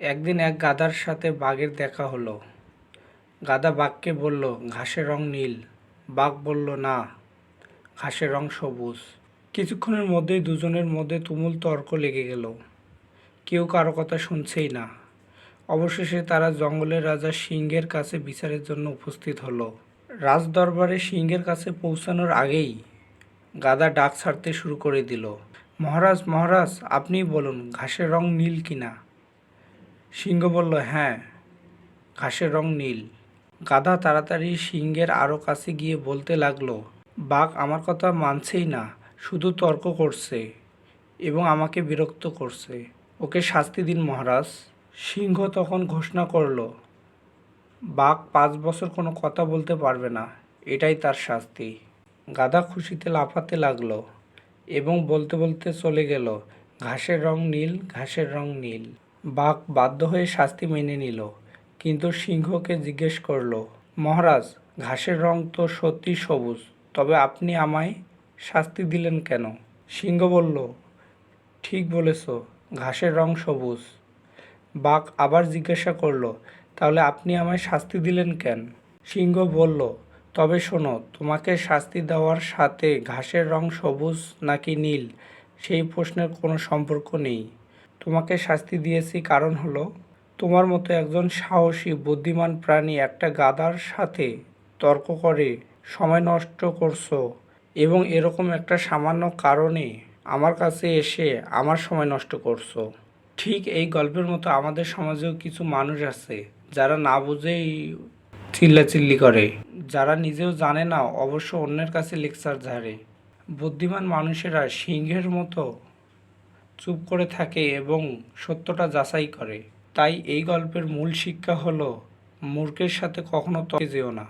একদিন এক গাধার সাথে বাঘের দেখা হলো। গাধা বাঘকে বলল, ঘাসের রং নীল। বাঘ বলল, না, ঘাসের রং সবুজ। কিছুক্ষণের মধ্যেই দুজনের মধ্যে তুমুল তর্ক লেগে গেল। কেউ কারো কথা শুনছেই না। অবশেষে তারা জঙ্গলের রাজা সিংহের কাছে বিচারের জন্য উপস্থিত হলো। রাজদরবারে সিংহের কাছে পৌঁছানোর আগেই গাধা ডাক ছাড়তে শুরু করে দিল। মহারাজ, মহারাজ, আপনিই বলুন, ঘাসের রং নীল কিনা? সিংহ বলল, হ্যাঁ, ঘাসের রং নীল। গাধা তাড়াতাড়ি সিংহের আরও কাছে গিয়ে বলতে লাগলো, বাঘ আমার কথা মানছেই না, শুধু তর্ক করছে এবং আমাকে বিরক্ত করছে। ওকে শাস্তি দিন মহারাজ। সিংহ তখন ঘোষণা করলো, বাঘ 5 বছর কোনো কথা বলতে পারবে না, এটাই তার শাস্তি। গাধা খুশিতে লাফাতে লাগলো এবং বলতে বলতে চলে গেল, ঘাসের রং নীল, ঘাসের রং নীল। বাঘ বাধ্য হয়ে শাস্তি মেনে নিল, কিন্তু সিংহকে জিজ্ঞেস করলো, মহারাজ, ঘাসের রং তো সত্যি সবুজ, তবে আপনি আমায় শাস্তি দিলেন কেন? সিংহ বলল, ঠিক বলেছ, ঘাসের রং সবুজ। বাঘ আবার জিজ্ঞাসা করলো, তাহলে আপনি আমায় শাস্তি দিলেন কেন? সিংহ বলল, তবে শোনো, তোমাকে শাস্তি দেওয়ার সাথে ঘাসের রং সবুজ নাকি নীল সেই প্রশ্নের কোনো সম্পর্ক নেই। তোমাকে শাস্তি দিয়েছি কারণ হলো, তোমার মতো একজন সাহসী বুদ্ধিমান প্রাণী একটা গাধার সাথে তর্ক করে সময় নষ্ট করছো এবং এরকম একটা সামান্য কারণে আমার কাছে এসে আমার সময় নষ্ট করছো। ঠিক এই গল্পের মতো আমাদের সমাজেও কিছু মানুষ আছে যারা না বুঝেই চিল্লাচিল্লি করে, যারা নিজেও জানে না অবশ্য অন্যের কাছে লেকচার ঝাড়ে। বুদ্ধিমান মানুষেরা সিংহের মতো চুপ করে থাকে এবং সত্যটা যাচাই করে। তাই এই গল্পের মূল শিক্ষা হলো, মূর্খের সাথে কখনো তর্কে যেও না।